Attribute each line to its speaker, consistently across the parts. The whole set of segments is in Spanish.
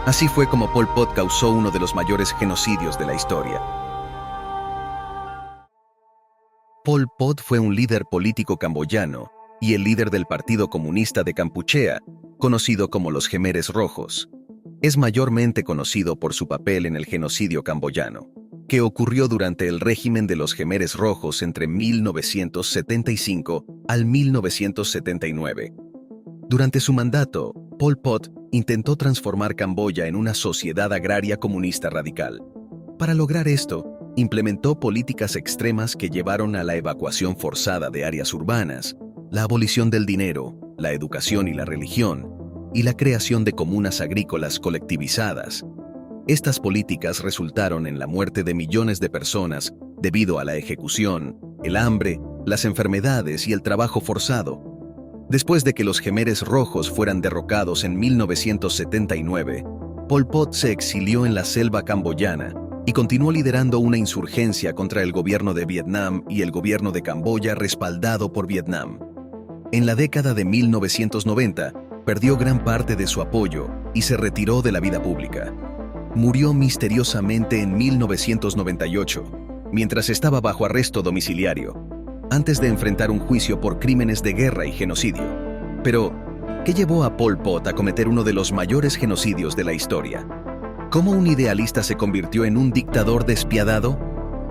Speaker 1: Así fue como Pol Pot causó uno de los mayores genocidios de la historia. Pol Pot fue un líder político camboyano y el líder del Partido Comunista de Kampuchea, conocido como los Jemeres Rojos. Es mayormente conocido por su papel en el genocidio camboyano, que ocurrió durante el régimen de los Jemeres Rojos entre 1975 al 1979. Durante su mandato, Pol Pot intentó transformar Camboya en una sociedad agraria comunista radical. Para lograr esto, implementó políticas extremas que llevaron a la evacuación forzada de áreas urbanas, la abolición del dinero, la educación y la religión, y la creación de comunas agrícolas colectivizadas. Estas políticas resultaron en la muerte de millones de personas debido a la ejecución, el hambre, las enfermedades y el trabajo forzado. Después de que los Jemeres Rojos fueran derrocados en 1979, Pol Pot se exilió en la selva camboyana y continuó liderando una insurgencia contra el gobierno de Vietnam y el gobierno de Camboya respaldado por Vietnam. En la década de 1990, perdió gran parte de su apoyo y se retiró de la vida pública. Murió misteriosamente en 1998, mientras estaba bajo arresto domiciliario, antes de enfrentar un juicio por crímenes de guerra y genocidio. Pero, ¿qué llevó a Pol Pot a cometer uno de los mayores genocidios de la historia? ¿Cómo un idealista se convirtió en un dictador despiadado?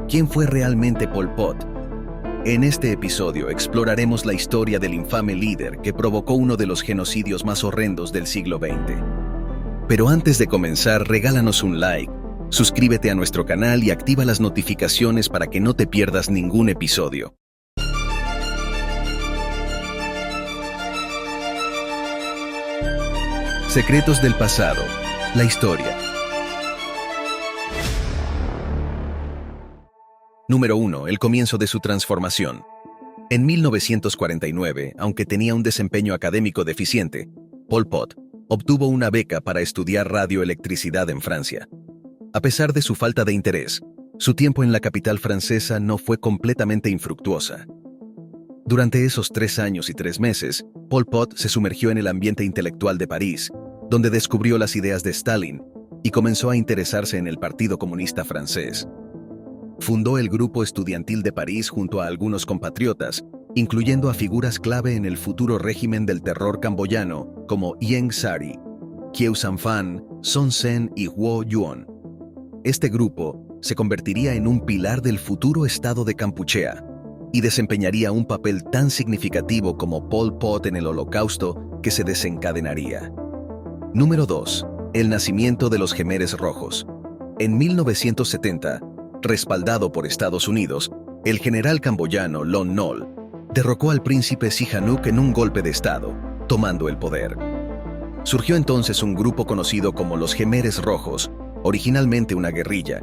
Speaker 1: ¿Quién fue realmente Pol Pot? En este episodio exploraremos la historia del infame líder que provocó uno de los genocidios más horrendos del siglo XX. Pero antes de comenzar, regálanos un like, suscríbete a nuestro canal y activa las notificaciones para que no te pierdas ningún episodio. Secretos del pasado, la historia. Número 1. El comienzo de su transformación. En 1949, aunque tenía un desempeño académico deficiente, Pol Pot obtuvo una beca para estudiar radioelectricidad en Francia. A pesar de su falta de interés, su tiempo en la capital francesa no fue completamente infructuosa. Durante esos 3 años y 3 meses, Pol Pot se sumergió en el ambiente intelectual de París, donde descubrió las ideas de Stalin y comenzó a interesarse en el Partido Comunista francés. Fundó el grupo estudiantil de París junto a algunos compatriotas, incluyendo a figuras clave en el futuro régimen del terror camboyano como Ieng Sary, Khieu Samphan, Son Sen y Huo Yuan. Este grupo se convertiría en un pilar del futuro estado de Kampuchea y desempeñaría un papel tan significativo como Pol Pot en el Holocausto que se desencadenaría. Número 2. El nacimiento de los Jemeres Rojos. En 1970, respaldado por Estados Unidos, el general camboyano Lon Nol derrocó al príncipe Sihanouk en un golpe de estado, tomando el poder. Surgió entonces un grupo conocido como los Jemeres Rojos, originalmente una guerrilla,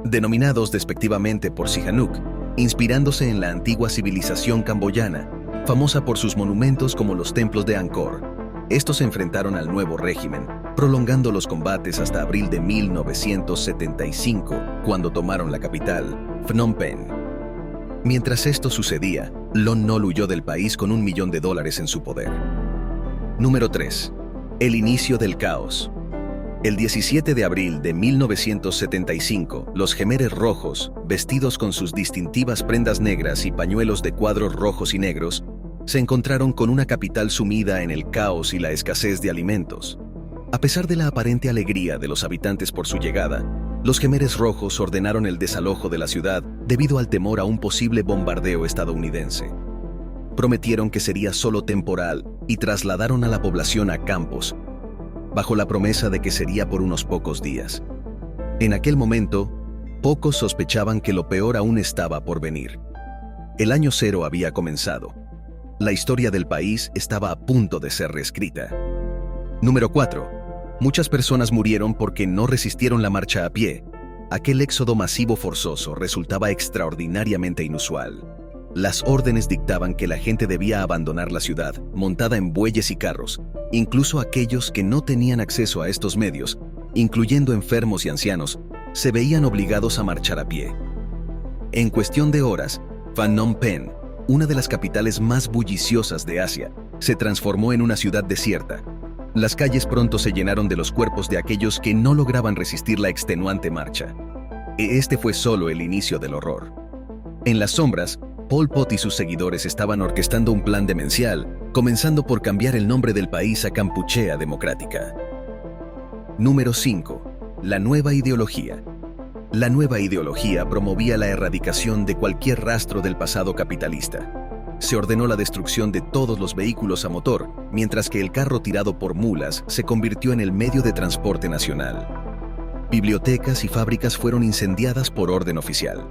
Speaker 1: denominados despectivamente por Sihanouk, inspirándose en la antigua civilización camboyana, famosa por sus monumentos como los templos de Angkor. Estos se enfrentaron al nuevo régimen, prolongando los combates hasta abril de 1975, cuando tomaron la capital, Phnom Penh. Mientras esto sucedía, Lon Nol huyó del país con $1 millón en su poder. Número 3. El inicio del caos. El 17 de abril de 1975, los Jemeres Rojos, vestidos con sus distintivas prendas negras y pañuelos de cuadros rojos y negros, se encontraron con una capital sumida en el caos y la escasez de alimentos. A pesar de la aparente alegría de los habitantes por su llegada, los Jemeres Rojos ordenaron el desalojo de la ciudad debido al temor a un posible bombardeo estadounidense. Prometieron que sería solo temporal y trasladaron a la población a campos, bajo la promesa de que sería por unos pocos días. En aquel momento, pocos sospechaban que lo peor aún estaba por venir. El año cero había comenzado. La historia del país estaba a punto de ser reescrita. Número 4. Muchas personas murieron porque no resistieron la marcha a pie. Aquel éxodo masivo forzoso resultaba extraordinariamente inusual. Las órdenes dictaban que la gente debía abandonar la ciudad, montada en bueyes y carros, incluso aquellos que no tenían acceso a estos medios, incluyendo enfermos y ancianos, se veían obligados a marchar a pie. En cuestión de horas, Phnom Penh, una de las capitales más bulliciosas de Asia, se transformó en una ciudad desierta. Las calles pronto se llenaron de los cuerpos de aquellos que no lograban resistir la extenuante marcha. Este fue solo el inicio del horror. En las sombras, Pol Pot y sus seguidores estaban orquestando un plan demencial, comenzando por cambiar el nombre del país a Kampuchea Democrática. Número 5. La nueva ideología. La nueva ideología promovía la erradicación de cualquier rastro del pasado capitalista. Se ordenó la destrucción de todos los vehículos a motor, mientras que el carro tirado por mulas se convirtió en el medio de transporte nacional. Bibliotecas y fábricas fueron incendiadas por orden oficial.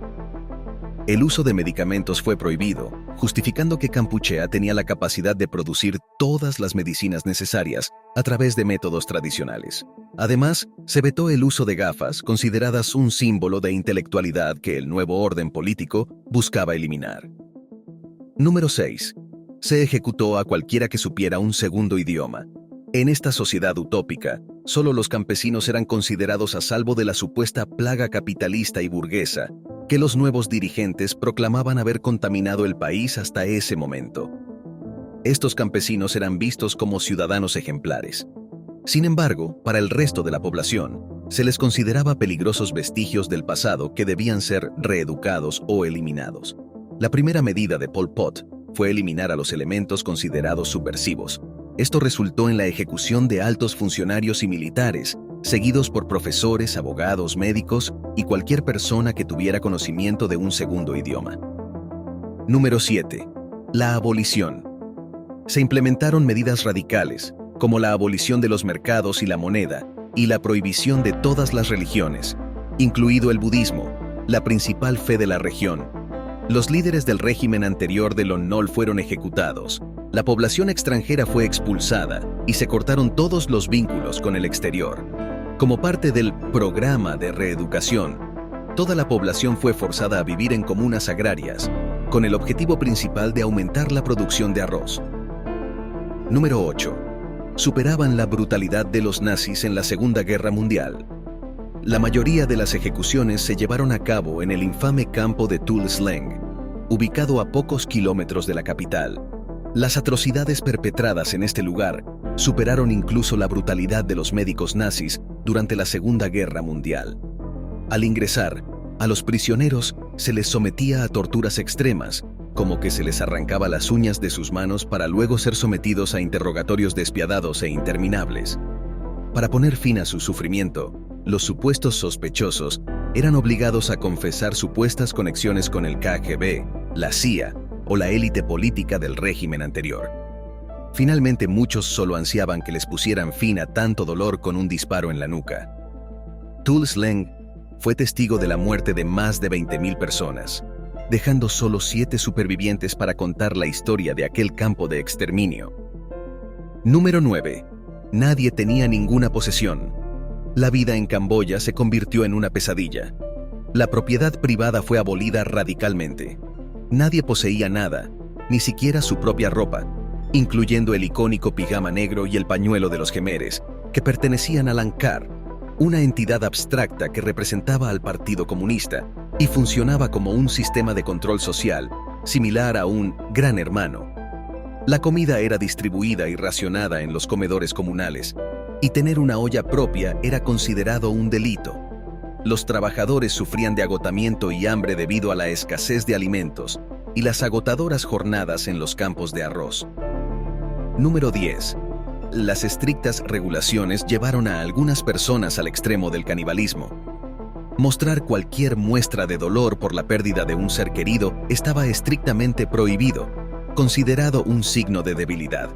Speaker 1: El uso de medicamentos fue prohibido, justificando que Kampuchea tenía la capacidad de producir todas las medicinas necesarias a través de métodos tradicionales. Además, se vetó el uso de gafas, consideradas un símbolo de intelectualidad que el nuevo orden político buscaba eliminar. Número 6. Se ejecutó a cualquiera que supiera un segundo idioma. En esta sociedad utópica, solo los campesinos eran considerados a salvo de la supuesta plaga capitalista y burguesa que los nuevos dirigentes proclamaban haber contaminado el país hasta ese momento. Estos campesinos eran vistos como ciudadanos ejemplares. Sin embargo, para el resto de la población, se les consideraba peligrosos vestigios del pasado que debían ser reeducados o eliminados. La primera medida de Pol Pot fue eliminar a los elementos considerados subversivos. Esto resultó en la ejecución de altos funcionarios y militares, seguidos por profesores, abogados, médicos y cualquier persona que tuviera conocimiento de un segundo idioma. Número 7. La abolición. Se implementaron medidas radicales, como la abolición de los mercados y la moneda, y la prohibición de todas las religiones, incluido el budismo, la principal fe de la región. Los líderes del régimen anterior de Lon Nol fueron ejecutados, la población extranjera fue expulsada y se cortaron todos los vínculos con el exterior. Como parte del programa de reeducación, toda la población fue forzada a vivir en comunas agrarias, con el objetivo principal de aumentar la producción de arroz. Número 8. Superaban la brutalidad de los nazis en la Segunda Guerra Mundial. La mayoría de las ejecuciones se llevaron a cabo en el infame campo de Tul Sleng, ubicado a pocos kilómetros de la capital. Las atrocidades perpetradas en este lugar superaron incluso la brutalidad de los médicos nazis durante la Segunda Guerra Mundial. Al ingresar, a los prisioneros se les sometía a torturas extremas, como que se les arrancaba las uñas de sus manos para luego ser sometidos a interrogatorios despiadados e interminables. Para poner fin a su sufrimiento, los supuestos sospechosos eran obligados a confesar supuestas conexiones con el KGB, la CIA o la élite política del régimen anterior. Finalmente, muchos solo ansiaban que les pusieran fin a tanto dolor con un disparo en la nuca. Tul Sleng fue testigo de la muerte de más de 20.000 personas, dejando solo 7 supervivientes para contar la historia de aquel campo de exterminio. Número 9. Nadie tenía ninguna posesión. La vida en Camboya se convirtió en una pesadilla. La propiedad privada fue abolida radicalmente. Nadie poseía nada, ni siquiera su propia ropa, incluyendo el icónico pijama negro y el pañuelo de los Jemeres, que pertenecían a Lankar, una entidad abstracta que representaba al Partido Comunista y funcionaba como un sistema de control social, similar a un gran hermano. La comida era distribuida y racionada en los comedores comunales, y tener una olla propia era considerado un delito. Los trabajadores sufrían de agotamiento y hambre debido a la escasez de alimentos y las agotadoras jornadas en los campos de arroz. Número 10. Las estrictas regulaciones llevaron a algunas personas al extremo del canibalismo. Mostrar cualquier muestra de dolor por la pérdida de un ser querido estaba estrictamente prohibido, considerado un signo de debilidad.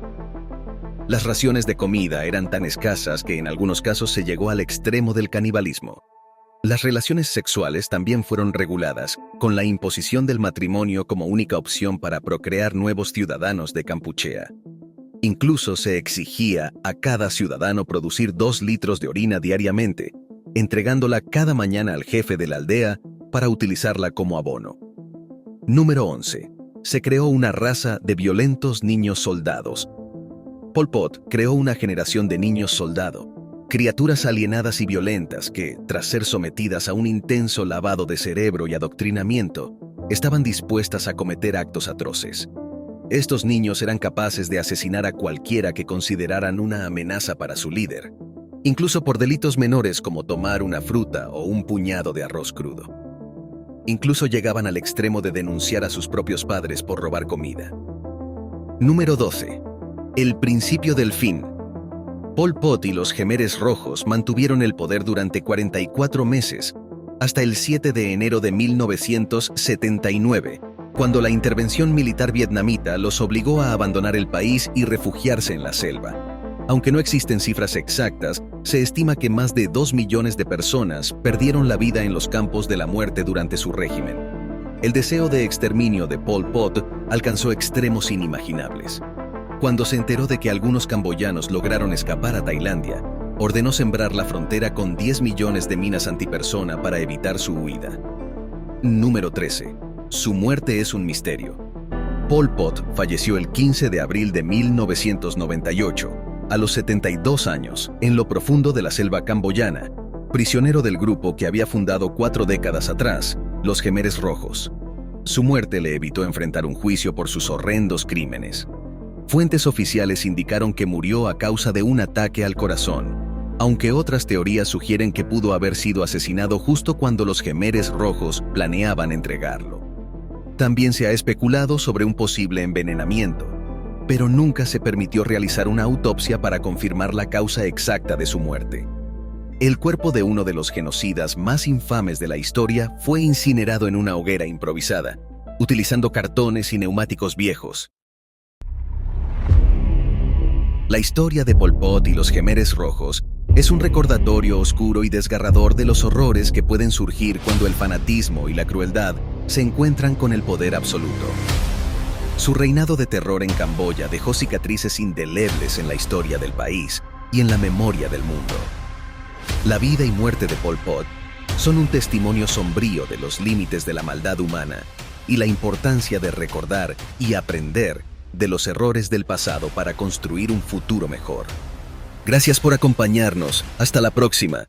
Speaker 1: Las raciones de comida eran tan escasas que en algunos casos se llegó al extremo del canibalismo. Las relaciones sexuales también fueron reguladas, con la imposición del matrimonio como única opción para procrear nuevos ciudadanos de Kampuchea. Incluso se exigía a cada ciudadano producir 2 litros de orina diariamente, entregándola cada mañana al jefe de la aldea para utilizarla como abono. Número 11. Se creó una raza de violentos niños soldados. Pol Pot creó una generación de niños soldado, criaturas alienadas y violentas que, tras ser sometidas a un intenso lavado de cerebro y adoctrinamiento, estaban dispuestas a cometer actos atroces. Estos niños eran capaces de asesinar a cualquiera que consideraran una amenaza para su líder, incluso por delitos menores como tomar una fruta o un puñado de arroz crudo. Incluso llegaban al extremo de denunciar a sus propios padres por robar comida. Número 12. El principio del fin. Pol Pot y los Khmeres Rojos mantuvieron el poder durante 44 meses, hasta el 7 de enero de 1979, cuando la intervención militar vietnamita los obligó a abandonar el país y refugiarse en la selva. Aunque no existen cifras exactas, se estima que más de 2 millones de personas perdieron la vida en los campos de la muerte durante su régimen. El deseo de exterminio de Pol Pot alcanzó extremos inimaginables. Cuando se enteró de que algunos camboyanos lograron escapar a Tailandia, ordenó sembrar la frontera con 10 millones de minas antipersona para evitar su huida. Número 13. Su muerte es un misterio. Pol Pot falleció el 15 de abril de 1998, a los 72 años, en lo profundo de la selva camboyana, prisionero del grupo que había fundado 4 décadas atrás, los Khmeres Rojos. Su muerte le evitó enfrentar un juicio por sus horrendos crímenes. Fuentes oficiales indicaron que murió a causa de un ataque al corazón, aunque otras teorías sugieren que pudo haber sido asesinado justo cuando los Khmeres Rojos planeaban entregarlo. También se ha especulado sobre un posible envenenamiento, pero nunca se permitió realizar una autopsia para confirmar la causa exacta de su muerte. El cuerpo de uno de los genocidas más infames de la historia fue incinerado en una hoguera improvisada, utilizando cartones y neumáticos viejos. La historia de Pol Pot y los Khmeres Rojos es un recordatorio oscuro y desgarrador de los horrores que pueden surgir cuando el fanatismo y la crueldad se encuentran con el poder absoluto. Su reinado de terror en Camboya dejó cicatrices indelebles en la historia del país y en la memoria del mundo. La vida y muerte de Pol Pot son un testimonio sombrío de los límites de la maldad humana y la importancia de recordar y aprender de los errores del pasado para construir un futuro mejor. Gracias por acompañarnos. Hasta la próxima.